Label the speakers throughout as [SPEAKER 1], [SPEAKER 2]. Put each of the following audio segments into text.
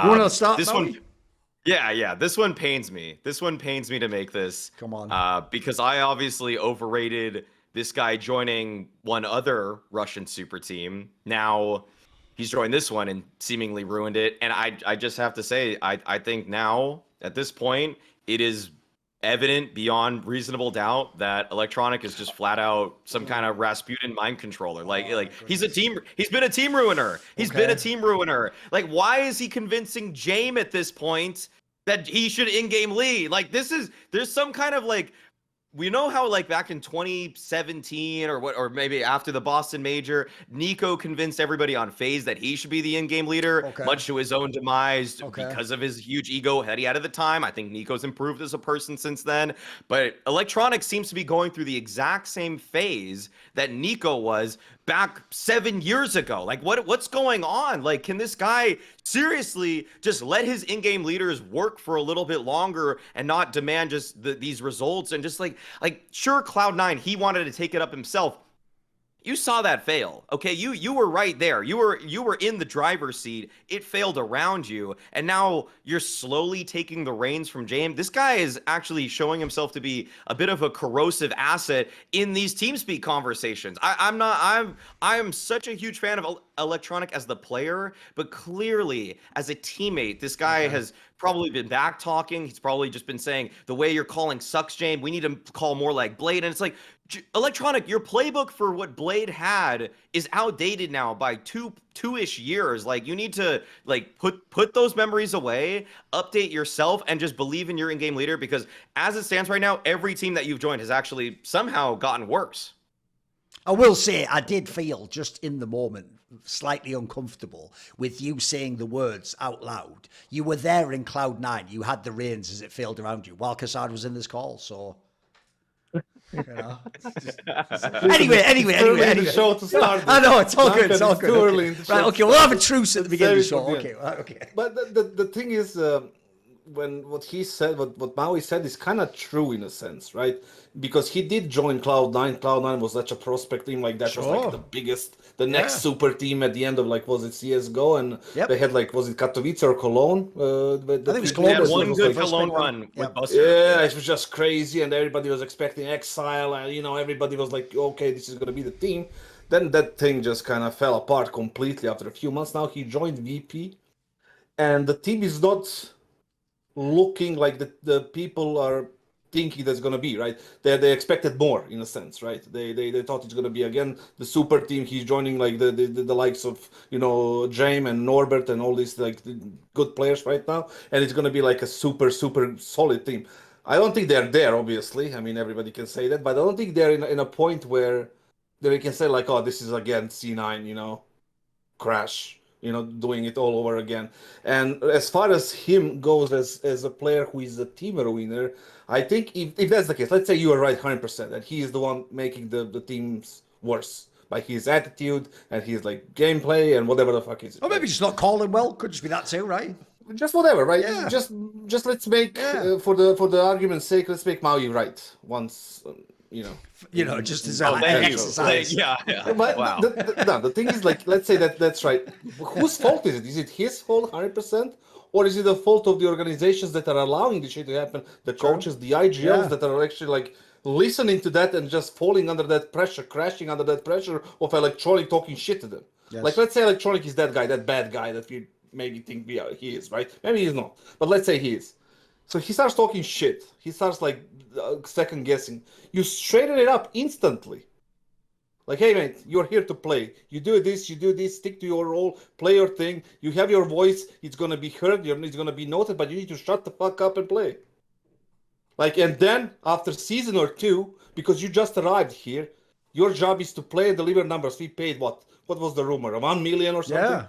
[SPEAKER 1] You want to start,
[SPEAKER 2] This
[SPEAKER 1] Maui?
[SPEAKER 2] one, yeah. This one pains me. This one pains me to make this.
[SPEAKER 1] Come on.
[SPEAKER 2] Because I obviously overrated this guy joining one other Russian super team. Now he's joined this one and seemingly ruined it. And I just have to say, I think now at this point it is evident beyond reasonable doubt that electroNic is just flat out some kind of Rasputin mind controller. Like he's been a team ruiner. He's been a team ruiner. Like, why is he convincing Jaime at this point that he should in-game lead? Like, there's some kind of like, we know how like back in 2017 or maybe after the Boston Major, Nico convinced everybody on FaZe that he should be the in-game leader, much to his own demise because of his huge ego that he had at the time. I think Nico's improved as a person since then, but electroNic seems to be going through the exact same phase that Nico was back 7 years ago. Like, what's going on? Like, can this guy seriously just let his in-game leaders work for a little bit longer and not demand just these results? And just like sure, Cloud9, he wanted to take it up himself. You saw that fail. Okay, you were right there. You were in the driver's seat. It failed around you, and now you're slowly taking the reins from Jaime. This guy is actually showing himself to be a bit of a corrosive asset in these TeamSpeak conversations. I am such a huge fan of electroNic as the player, but clearly as a teammate, this guy has probably been back talking. He's probably just been saying, the way you're calling sucks, Jaime. We need to call more like Blade. And it's like, electroNic, your playbook for what Blade had is outdated now by two-ish years. Like, you need to like put those memories away, update yourself, and just believe in your in-game leader, because as it stands right now, every team that you've joined has actually somehow gotten worse.
[SPEAKER 1] I will say I did feel just in the moment slightly uncomfortable with you saying the words out loud. You were there in Cloud9. You had the reins as it failed around you while Kassad was in this call. So, you know. Anyway.
[SPEAKER 3] Show to start.
[SPEAKER 1] I know, it's all good. It's all good.
[SPEAKER 3] Too early in the
[SPEAKER 1] Right,
[SPEAKER 3] show.
[SPEAKER 1] okay, we'll have a truce at the beginning of the show. Okay.
[SPEAKER 3] But the thing is, when what he said, what Maui said is kind of true in a sense, right? Because he did join Cloud9. Cloud9 was such a prospect team, like that was like the biggest, the next super team at the end of like, was it CSGO? And they had like, was it Katowice or Cologne?
[SPEAKER 1] I think it was
[SPEAKER 2] Cologne.
[SPEAKER 1] Cologne.
[SPEAKER 2] One good Cologne run with Buster.
[SPEAKER 3] Yeah, it was just crazy, and everybody was expecting Exile, and everybody was like, okay, this is gonna be the team. Then that thing just kind of fell apart completely after a few months. Now he joined VP, and the team is not looking like the people are thinking that's going to be, right? They expected more in a sense, right? They thought it's going to be again the super team. He's joining like the likes of Jaime and Norbert and all these like good players right now, and it's going to be like a super solid team. I don't think they're there, obviously. I mean, everybody can say that, but I don't think they're in a point where they can say like, oh, this is again C9, crash, doing it all over again. And as far as him goes as a player who is a team winner, I think if that's the case, let's say you are right 100%, that he is the one making the teams worse by his attitude and his like gameplay and whatever the fuck is it.
[SPEAKER 1] Or maybe just not calling well. Could just be that too, right?
[SPEAKER 3] Just whatever, right?
[SPEAKER 1] Yeah.
[SPEAKER 3] Just let's make for the argument's sake, let's make Maui right once.
[SPEAKER 1] Just as an exercise.
[SPEAKER 3] But
[SPEAKER 2] Wow.
[SPEAKER 3] The thing is, like, let's say that's right. Whose fault is it? Is it his fault 100%? Or is it the fault of the organizations that are allowing this shit to happen? The coaches, the IGLs that are actually like listening to that and just falling under that pressure, crashing under that pressure of electroNic talking shit to them.
[SPEAKER 1] Yes.
[SPEAKER 3] Like, let's say electroNic is that guy, that bad guy that we maybe think he is, right? Maybe he's not. But let's say he is. So he starts talking shit. He starts like second guessing. You straighten it up instantly. Like, hey mate, you're here to play. You do this, stick to your role, play your thing. You have your voice. It's gonna be heard. It's gonna be noted. But you need to shut the fuck up and play. Like, and then after season or two, because you just arrived here, your job is to play and deliver numbers. We paid what? What was the rumor? 1 million or something?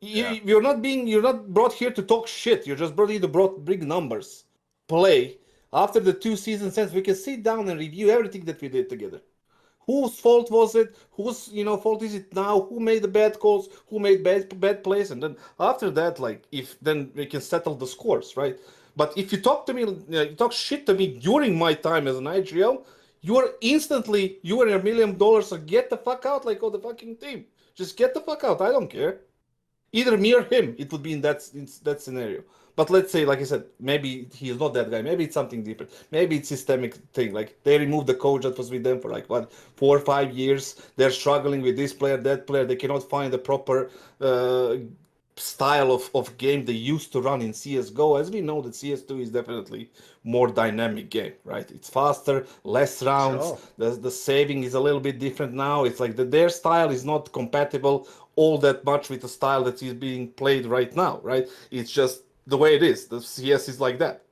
[SPEAKER 3] You're not brought here to talk shit. You're just brought here to bring numbers. Play. After the 2 seasons ends, we can sit down and review everything that we did together. Whose fault was it? Whose fault is it now? Who made the bad calls? Who made bad plays? And then after that, then we can settle the scores, right? But if you talk to me, you talk shit to me during my time as an IGL, you are $1 million, so get the fuck out like all the fucking team. Just get the fuck out. I don't care. Either me or him, it would be in that scenario. But let's say, like I said, maybe he's not that guy. Maybe it's something different. Maybe it's systemic thing. Like they removed the coach that was with them for like what 4 or 5 years. They're struggling with this player, that player. They cannot find the proper style of game they used to run in CS:GO. As we know, that CS2 is definitely more dynamic game, right? It's faster, less rounds.
[SPEAKER 1] Sure.
[SPEAKER 3] The saving is a little bit different now. It's like their style is not compatible all that much with the style that is being played right now, right? It's just the way it is. The CS is like that.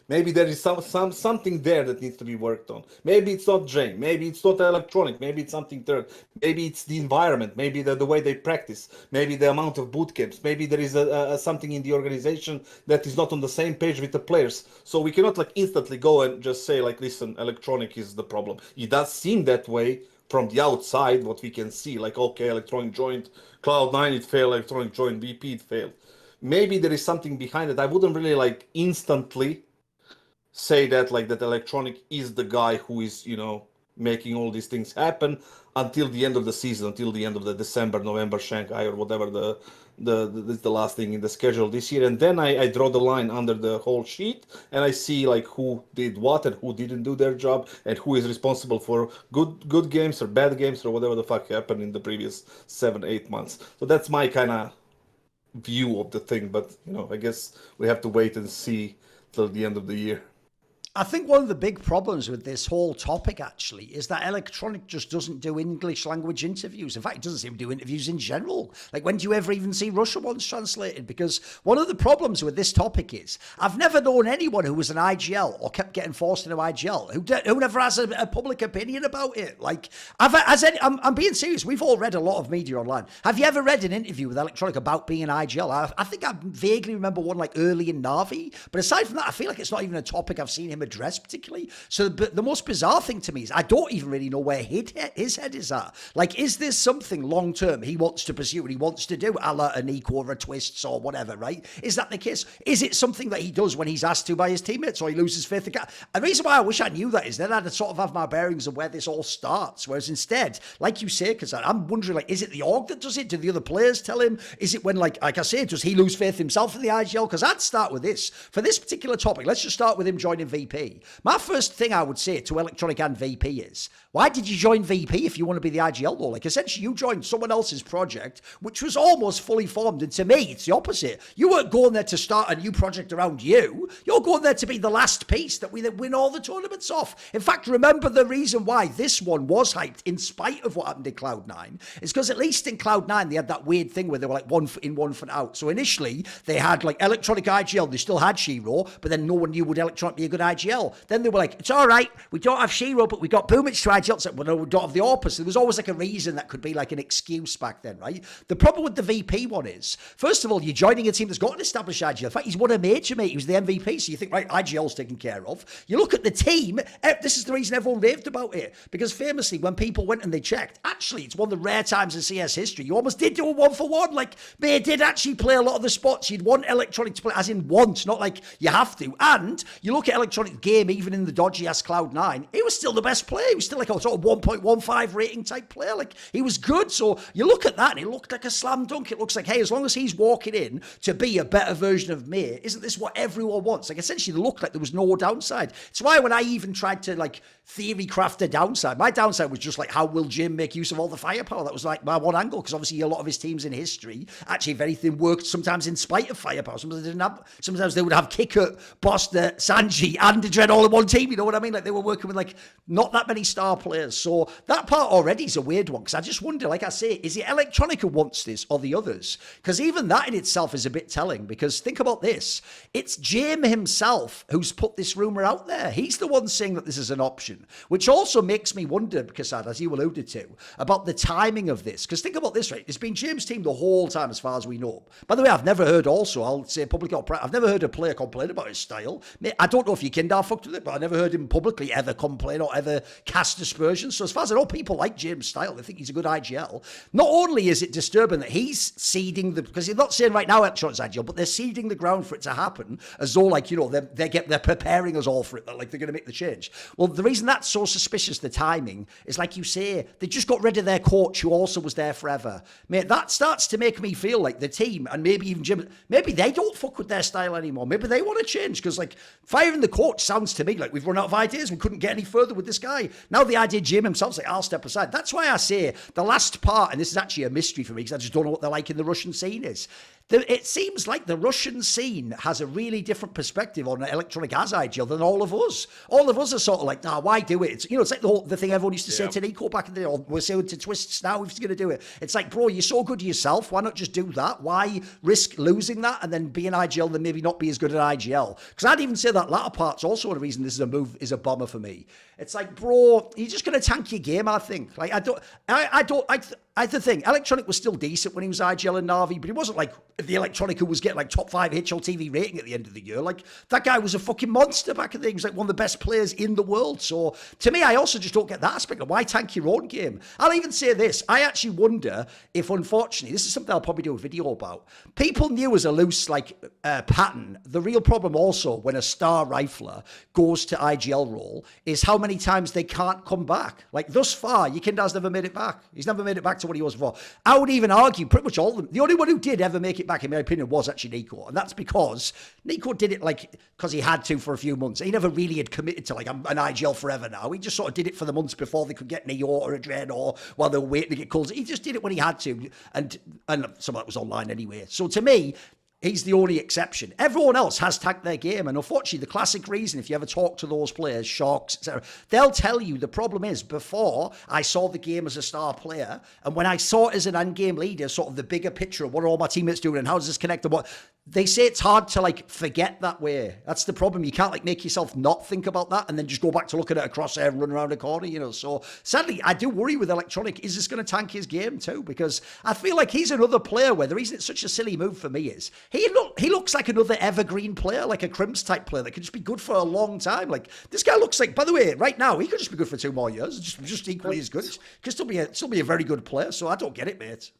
[SPEAKER 3] Maybe there is something there that needs to be worked on. Maybe it's not Drain. Maybe it's not electronic. Maybe it's something third. Maybe it's the environment. Maybe the way they practice. Maybe the amount of boot camps. Maybe there is something in the organization that is not on the same page with the players. So we cannot like instantly go and just say like, listen, electronic is the problem. It does seem that way from the outside, what we can see. Like, okay, electronic joined Cloud9, it failed. Electronic joined VP, it failed. Maybe there is something behind it. I wouldn't really like instantly say that like that electronic is the guy who is, you know, making all these things happen until the end of the season, until the end of the December, November Shanghai or whatever the last thing in the schedule this year. And then I draw the line under the whole sheet and I see like who did what and who didn't do their job and who is responsible for good games or bad games or whatever the fuck happened in the previous 7-8 months. So that's my kind of view of the thing. But, you know, I guess we have to wait and see till the end of the year.
[SPEAKER 1] I think one of the big problems with this whole topic actually is that electronic just doesn't do English language interviews. In fact, it doesn't seem to do interviews in general. Like, when do you ever even see Russian ones translated? Because one of the problems with this topic is I've never known anyone who was an IGL or kept getting forced into IGL who never has a public opinion about it. Like, I'm being serious. We've all read a lot of media online. Have you ever read an interview with electronic about being an IGL? I think I vaguely remember one like early in Na'Vi. But aside from that, I feel like it's not even a topic I've seen him address particularly. So the most bizarre thing to me is I don't even really know where his head is at. Like, is this something long term he wants to pursue and he wants to do, a la a Nico or a Twists or whatever, right? Is that the case? Is it something that he does when he's asked to by his teammates or he loses faith? The reason why I wish I knew that is then I'd sort of have my bearings of where this all starts. Whereas instead, like you say, because I'm wondering, like, is it the org that does it? Do the other players tell him? Is it when, like I say, does he lose faith himself in the IGL? Because I'd start with this. For this particular topic, let's just start with him joining VP. My first thing I would say to Electronic and VP is, why did you join VP if you want to be the IGL though? Like, essentially you joined someone else's project, which was almost fully formed. And to me, it's the opposite. You weren't going there to start a new project around you. You're going there to be the last piece that we win all the tournaments off. In fact, remember the reason why this one was hyped in spite of what happened in Cloud9 is because at least in Cloud9, they had that weird thing where they were like 1 foot in, 1 foot out. So initially they had like Electronic IGL. They still had Shiro, but then no one knew would Electronic be a good IGL. Then they were like, it's all right, we don't have Shiro, but we got Pugnatio to IGL. So, well, no, we don't have the Orpus. There was always like a reason that could be like an excuse back then, right? The problem with the VP one is, first of all, you're joining a team that's got an established IGL. In fact, he's won a major, mate. He was the MVP. So you think, right, IGL's taken care of. You look at the team. This is the reason everyone raved about it. Because famously, when people went and they checked, actually, it's one of the rare times in CS history, you almost did do a 1-for-1. Like, they did actually play a lot of the spots you'd want Electronic to play, as in want, not like you have to. And you look at Electronic game, even in the dodgy ass Cloud9, he was still the best player. He was still like a sort of 1.15 rating type player. Like, he was good. So you look at that and it looked like a slam dunk. It looks like, hey, as long as he's walking in to be a better version of me, isn't this what everyone wants? Like, essentially, it looked like there was no downside. It's why when I even tried to like theory craft a downside, my downside was just like, how will Jim make use of all the firepower? That was like my one angle, because obviously a lot of his teams in history, actually, if anything, worked sometimes in spite of firepower. Sometimes they didn't have. Sometimes they would have Kicker, Boster, Sanji, and Dread all in one team. You know what I mean? Like, they were working with like not that many star players. So that part already is a weird one, because I just wonder, like I say, is it Electronic who wants this or the others? Because even that in itself is a bit telling, because think about this. It's Jim himself who's put this rumor out there. He's the one saying that this is an option, which also makes me wonder, because as you alluded to, about the timing of this. Because think about this, right? It's been Jim's team the whole time as far as we know. By the way, I've never heard also, I'll say publicly or private, I've never heard a player complain about his style. I don't know if you can Lindar fucked with it, but I never heard him publicly ever complain or ever cast aspersions. So as far as I know, people like James' style. They think he's a good IGL. Not only is it disturbing that he's seeding because you're not saying right now electronic's IGL, but they're seeding the ground for it to happen as though like, you know, they're preparing us all for it. That like they're going to make the change. Well, the reason that's so suspicious, the timing, is like you say, they just got rid of their coach who also was there forever. Mate, that starts to make me feel like the team and maybe even Jim, maybe they don't fuck with their style anymore. Maybe they want to change because like firing the coach sounds to me like we've run out of ideas. We couldn't get any further with this guy. Now the idea Jim himself's like, I'll step aside. That's why I say the last part, and this is actually a mystery for me because I just don't know what they're like in the Russian scene is. It seems like the Russian scene has a really different perspective on electroNic as IGL than all of us. All of us are sort of like, nah, why do it? It's, you know, it's like the thing everyone used to say to Nico back in the day, or we're saying to Twists now, if he's going to do it. It's like, bro, you're so good yourself. Why not just do that? Why risk losing that and then be an IGL than maybe not be as good at IGL? Because I'd even say that latter part's also a reason this is a move, is a bomber for me. It's like, bro, you're just going to tank your game, I think. Like, I the thing, electroNic was still decent when he was IGL and Na'Vi, but he wasn't like the electroNic who was getting like top 5 HLTV rating at the end of the year. Like, that guy was a fucking monster back in the day. He was like one of the best players in the world. So to me, I also just don't get that aspect of why tank your own game. I'll even say this. I actually wonder if, unfortunately, this is something I'll probably do a video about. People knew as a loose like pattern. The real problem also when a star rifler goes to IGL role is how many times they can't come back. Like thus far, Yikindar's never made it back. He's never made it back to what he was before. I would even argue pretty much all of them. The only one who did ever make it back, in my opinion, was actually Nico. And that's because Nico did it like because he had to for a few months. He never really had committed to like, I'm an IGL forever now. He just sort of did it for the months before they could get Neo or a Dread or while they were waiting to get calls. He just did it when he had to. And some of that was online anyway. So to me, he's the only exception. Everyone else has tanked their game. And unfortunately, the classic reason, if you ever talk to those players, Sharks, etc., they'll tell you the problem is before I saw the game as a star player, and when I saw it as an end-game leader, sort of the bigger picture of what are all my teammates doing and how does this connect and what... They say it's hard to like forget that way. That's the problem. You can't like make yourself not think about that and then just go back to looking at a crosshair and run around a corner, you know. So sadly, I do worry with electroNic. Is this going to tank his game too? Because I feel like he's another player where the reason it's such a silly move for me is he looks like another evergreen player, like a Crimps type player that could just be good for a long time. Like this guy looks like, by the way, right now he could just be good for 2 more years, just equally as good. Could still be a very good player. So I don't get it, mate.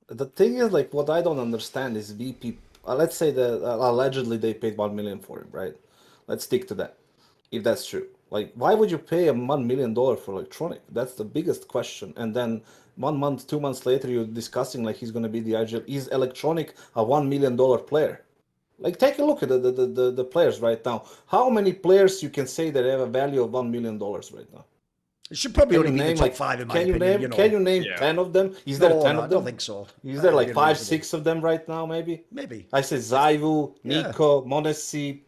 [SPEAKER 3] The thing is, like, what I don't understand is VP. Let's say that allegedly they paid 1 million for him, right? Let's stick to that, if that's true. Like, why would you pay him $1 million for electroNic? That's the biggest question. And then 1 month, 2 months later, you're discussing like he's going to be the IGL. Is electroNic a $1 million player? Like, take a look at the players right now. How many players you can say that have a value of $1 million right now?
[SPEAKER 1] It should probably only be the top 5 in my opinion.
[SPEAKER 3] Can you name 10 of them? Is there 10 of them?
[SPEAKER 1] I don't think so.
[SPEAKER 3] Is there like 5, 6 of them right now, maybe?
[SPEAKER 1] Maybe.
[SPEAKER 3] I said Zaivu, Nico, Monesi,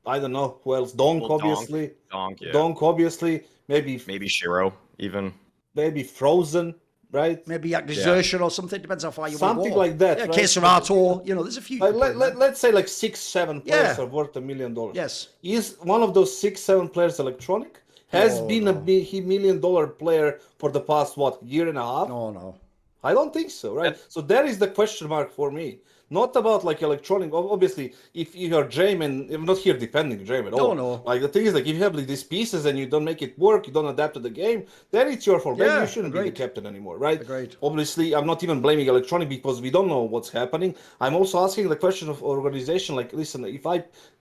[SPEAKER 3] I don't know who else. Donk, obviously. Donk, obviously. Maybe
[SPEAKER 2] Shiro, even.
[SPEAKER 3] Maybe Frozen, right?
[SPEAKER 1] Maybe Exertion or something. Depends how far you want to go.
[SPEAKER 3] Something like that.
[SPEAKER 1] Yeah,
[SPEAKER 3] right?
[SPEAKER 1] Keserato. You know, there's a few.
[SPEAKER 3] Let's say like 6, 7 players are worth $1 million.
[SPEAKER 1] Yes.
[SPEAKER 3] Is one of those 6, 7 players electroNic? Has been a $1 million player for the past, year and a half?
[SPEAKER 1] No.
[SPEAKER 3] I don't think so, right? So there is the question mark for me. Not about like electroNic. Obviously, if you're Jamin, I'm not here defending Jamin at all.
[SPEAKER 1] No.
[SPEAKER 3] Like the thing is, like if you have like these pieces and you don't make it work, you don't adapt to the game, then it's your fault. Maybe you shouldn't be the captain anymore, right?
[SPEAKER 1] Agreed.
[SPEAKER 3] Obviously, I'm not even blaming electroNic because we don't know what's happening. I'm also asking the question of organization. Like, listen,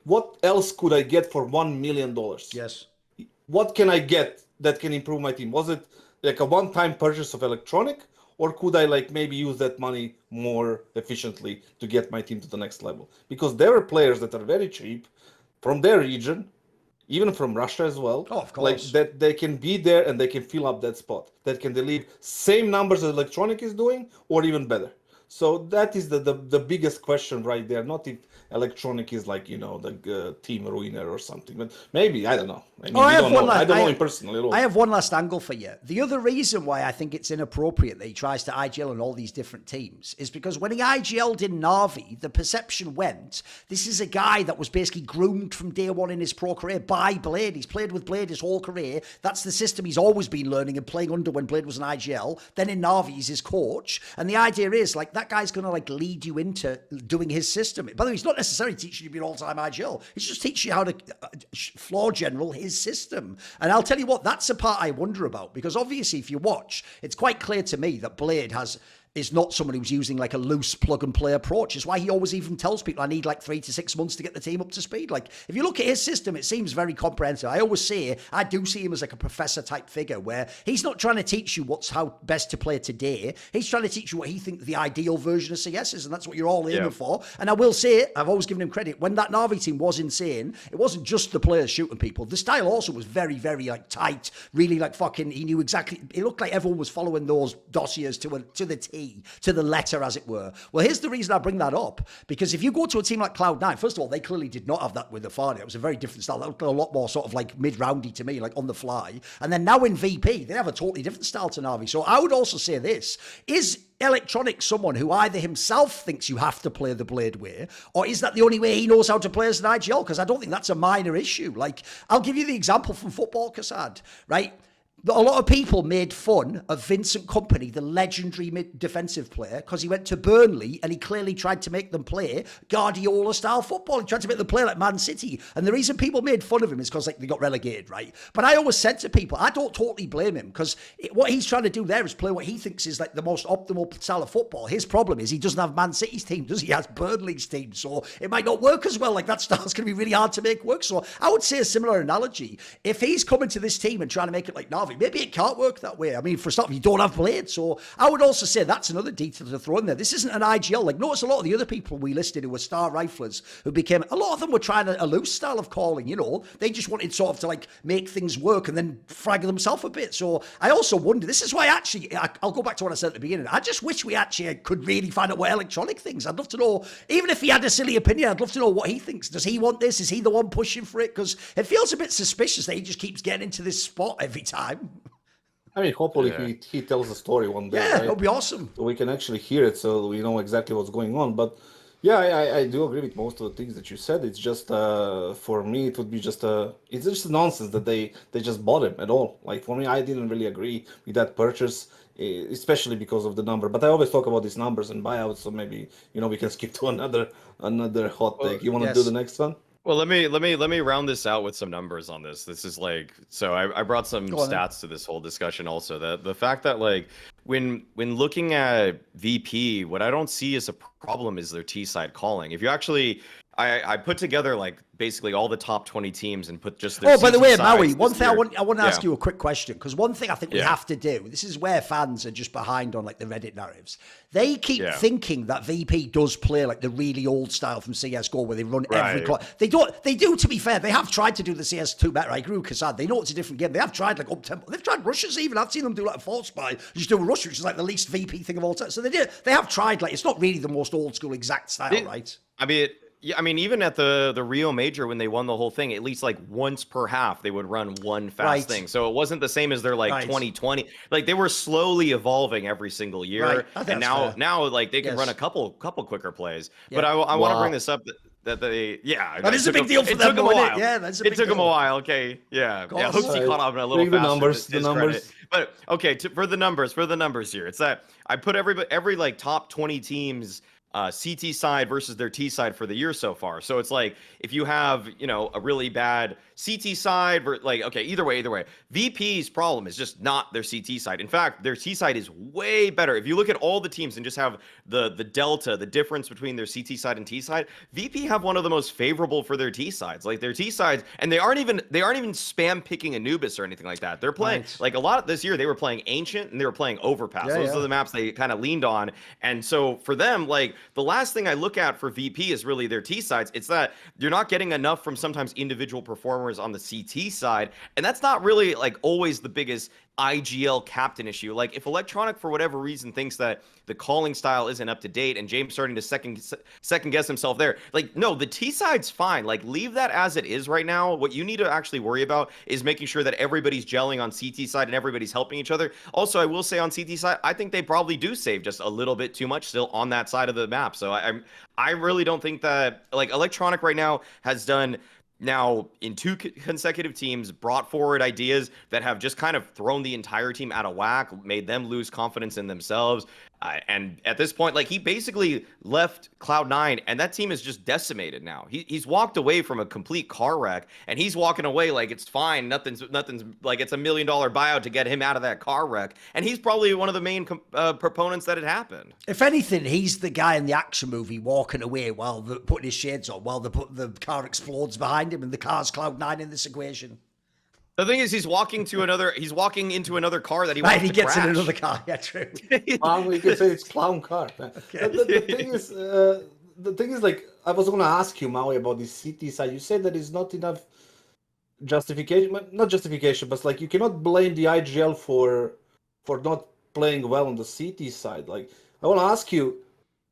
[SPEAKER 3] what else could I get for $1 million?
[SPEAKER 1] Yes.
[SPEAKER 3] What can I get that can improve my team? Was it like a one-time purchase of electroNic, or could I like maybe use that money more efficiently to get my team to the next level? Because there are players that are very cheap from their region, even from Russia as well.
[SPEAKER 1] Oh, of course.
[SPEAKER 3] Like that they can be there and they can fill up that spot. That can deliver same numbers as electroNic is doing, or even better. So that is the biggest question right there. Not if electroNic is like, the team ruiner or something, but maybe, I don't know. I don't know him personally at all.
[SPEAKER 1] I have one last angle for you. The other reason why I think it's inappropriate that he tries to IGL on all these different teams is because when he IGL'd in Na'Vi, the perception went, this is a guy that was basically groomed from day one in his pro career by Blade. He's played with Blade his whole career. That's the system he's always been learning and playing under when Blade was an IGL. Then in Na'Vi, he's his coach. And the idea is, like, that guy's going to like lead you into doing his system. By the way, he's not necessarily teaching you to be an all-time IGL. He's just teaching you how to floor general his system. And I'll tell you what, that's the part I wonder about, because obviously if you watch, it's quite clear to me that Blade is not someone who's using like a loose plug and play approach. It's why he always even tells people I need like 3 to 6 months to get the team up to speed. Like if you look at his system, it seems very comprehensive. I always say I do see him as like a professor type figure where he's not trying to teach you how best to play today. He's trying to teach you what he thinks the ideal version of CS is, and that's what you're all aiming for. And I will say, I've always given him credit, when that Na'Vi team was insane, it wasn't just the players shooting people. The style also was very, very like tight, really like fucking, he knew exactly, it looked like everyone was following those dossiers to the T, to the letter, as it were. Well, here's the reason I bring that up, because if you go to a team like Cloud9, first of all, they clearly did not have that with the Farney. It was a very different style. That looked a lot more sort of like mid-roundy to me, like on the fly. And then now in VP, they have a totally different style to Na'Vi. So I would also say this, is electroNic someone who either himself thinks you have to play the Blade way, or is that the only way he knows how to play as an IGL? Because I don't think that's a minor issue. Like, I'll give you the example from football, Kassad, right? A lot of people made fun of Vincent Kompany, the legendary defensive player, because he went to Burnley and he clearly tried to make them play Guardiola-style football. He tried to make them play like Man City. And the reason people made fun of him is because like, they got relegated, right? But I always said to people, I don't totally blame him, because what he's trying to do there is play what he thinks is like the most optimal style of football. His problem is he doesn't have Man City's team, does he? He has Burnley's team. So it might not work as well. Like that style's going to be really hard to make work. So I would say a similar analogy. If he's coming to this team and trying to make it like Na'Vi, maybe it can't work that way. I mean, for a start, you don't have Blade. So I would also say that's another detail to throw in there. This isn't an IGL. Like, notice a lot of the other people we listed who were star riflers who became, a lot of them were trying a loose style of calling, you know. They just wanted sort of to like make things work and then frag themselves a bit. So I also wonder, this is why actually, I'll go back to what I said at the beginning. I just wish we actually could really find out what electroNic thinks. I'd love to know, even if he had a silly opinion, I'd love to know what he thinks. Does he want this? Is he the one pushing for it? Because it feels a bit suspicious that he just keeps getting into this spot every time.
[SPEAKER 3] I mean, hopefully he tells a story one day.
[SPEAKER 1] Yeah,
[SPEAKER 3] right?
[SPEAKER 1] it'll be awesome.
[SPEAKER 3] So we can actually hear it, so we know exactly what's going on. But yeah, I do agree with most of the things that you said. It's just for me, it would be just it's just nonsense that they just bought him at all. Like for me, I didn't really agree with that purchase, especially because of the number. But I always talk about these numbers and buyouts, so maybe we can skip to another hot take. You want to do the next one?
[SPEAKER 2] Well, let me round this out with some numbers on this. This is like, so I brought some stats to this whole discussion also. The fact that like when looking at VP, what I don't see as a problem is their T side calling. If you actually, I put together like basically all the top 20 teams and put just their
[SPEAKER 1] by the way,
[SPEAKER 2] CT
[SPEAKER 1] Maui,
[SPEAKER 2] sides
[SPEAKER 1] one
[SPEAKER 2] this
[SPEAKER 1] thing I
[SPEAKER 2] year.
[SPEAKER 1] want to ask you a quick question, because one thing I think we
[SPEAKER 2] Yeah.
[SPEAKER 1] have to do, this is where fans are just behind on like the Reddit narratives. They keep thinking that VP does play like the really old style from CS2 where they run every clock. They do, to be fair. They have tried to do the CS2 better. I agree with Kassad. They know it's a different game. They have tried like up tempo. They've tried rushes even. I've seen them do like a force spy, just do a rush, which is like the least VP thing of all time. So they have tried, like, it's not really the most old school exact style, right?
[SPEAKER 2] I mean, even at the Rio Major when they won the whole thing, at least like once per half they would run one fast thing. So it wasn't the same as their like 2020. Like they were slowly evolving every single year, and now like they can run a couple quicker plays. Yeah. But I want to bring this up that they
[SPEAKER 1] that is a big deal for them. Yeah, that's a big deal.
[SPEAKER 2] It took them a while. Okay, yeah. Hoopsie caught up in a little faster.
[SPEAKER 3] The numbers.
[SPEAKER 2] But okay, for the numbers here, it's that I put every like top 20 teams. CT side versus their T side for the year so far. So it's like if you have, a really bad CT side, like, okay, either way, VP's problem is just not their CT side. In fact, their T side is way better. If you look at all the teams and just have the delta, the difference between their CT side and T side, VP have one of the most favorable for their T sides. Like their T sides, and they aren't even spam picking Anubis or anything like that. They're playing like a lot of this year. They were playing Ancient and they were playing Overpass. Those are the maps they kind of leaned on. And so for them, like the last thing I look at for VP is really their T sides. It's that you're not getting enough from sometimes individual performers on the CT side, and that's not really like always the biggest IGL captain issue. Like if electroNic for whatever reason thinks that the calling style isn't up to date and James starting to second guess himself there, like no, the T side's fine. Like leave that as it is right now. What you need to actually worry about is making sure that everybody's gelling on CT side and everybody's helping each other. Also, I will say on CT side, I think they probably do save just a little bit too much still on that side of the map. So I really don't think that like electroNic right now has done now in 2 consecutive teams brought forward ideas that have just kind of thrown the entire team out of whack, made them lose confidence in themselves. And at this point, like he basically left Cloud9, and that team is just decimated now. He's walked away from a complete car wreck, and he's walking away like it's fine. Nothing's like it's $1 million buyout to get him out of that car wreck, and he's probably one of the main proponents that it happened.
[SPEAKER 1] If anything, he's the guy in the action movie walking away while putting his shades on, while the car explodes behind him, and the car's Cloud9 in this equation.
[SPEAKER 2] The thing is, he's walking into another car that he wants to
[SPEAKER 1] He gets
[SPEAKER 2] crash.
[SPEAKER 1] in another car. Yeah, true.
[SPEAKER 3] Well, you can say it's clown car. The thing is, like, I was going to ask you, Maui, about the CT side. You said that it's not enough justification, not justification, but like you cannot blame the IGL for not playing well on the CT side. Like, I want to ask you,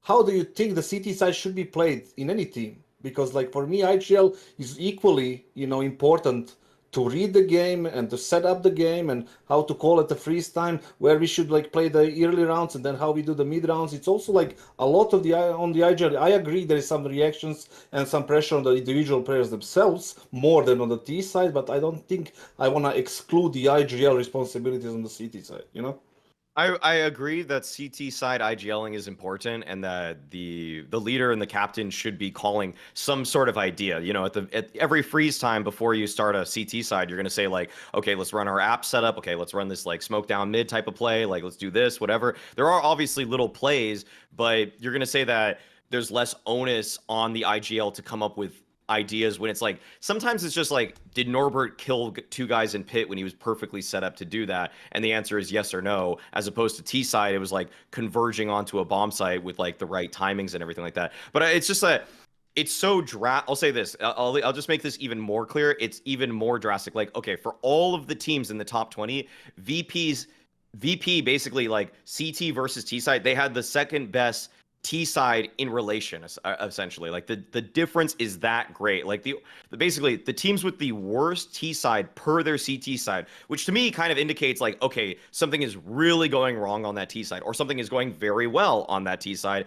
[SPEAKER 3] how do you think the CT side should be played in any team? Because, like, for me, IGL is equally, important to read the game and to set up the game and how to call it the freeze time, where we should like play the early rounds and then how we do the mid rounds. It's also like a lot of on the IGL. I agree there is some reactions and some pressure on the individual players themselves more than on the T side, but I don't think I want to exclude the IGL responsibilities on the CT side,
[SPEAKER 2] I agree that CT side IGLing is important, and that the leader and the captain should be calling some sort of idea. At every freeze time before you start a CT side, you're going to say like, okay, let's run our app setup. Okay, let's run this like smoke down mid type of play. Like, let's do this, whatever. There are obviously little plays, but you're going to say that there's less onus on the IGL to come up with ideas when it's like sometimes it's just like, did Norbert kill 2 guys in pit when he was perfectly set up to do that? And the answer is yes or no. As opposed to T side, it was like converging onto a bomb site with like the right timings and everything like that. But it's just that it's so I'll say this. I'll just make this even more clear. It's even more drastic. Like, okay, for all of the teams in the top 20, VP basically like CT versus T side, they had the second best T side in relation, essentially. Like the difference is that great. Like basically the teams with the worst T side per their CT side, which to me kind of indicates like, okay, something is really going wrong on that T side, or something is going very well on that T side.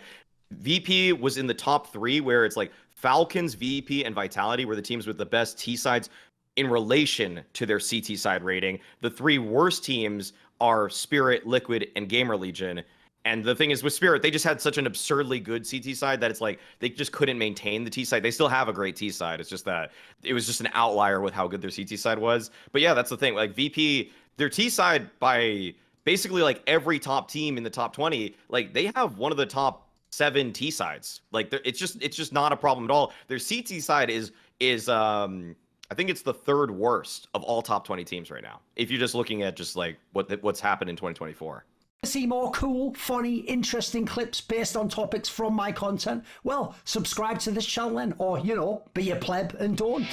[SPEAKER 2] VP was in the top 3, where it's like Falcons, VP, and Vitality were the teams with the best T sides in relation to their CT side rating. The 3 worst teams are Spirit, Liquid, and Gamer Legion. And the thing is with Spirit, they just had such an absurdly good CT side that it's like they just couldn't maintain the T side. They still have a great T side. It's just that it was just an outlier with how good their CT side was. But yeah, that's the thing. Like VP, their T side by basically like every top team in the top 20, like they have one of the top 7 T sides. Like it's just not a problem at all. Their CT side is I think it's the 3rd worst of all top 20 teams right now, if you're just looking at just like what's happened in 2024.
[SPEAKER 1] See more cool, funny, interesting clips based on topics from my content? Well, subscribe to this channel then, or, be a pleb and don't.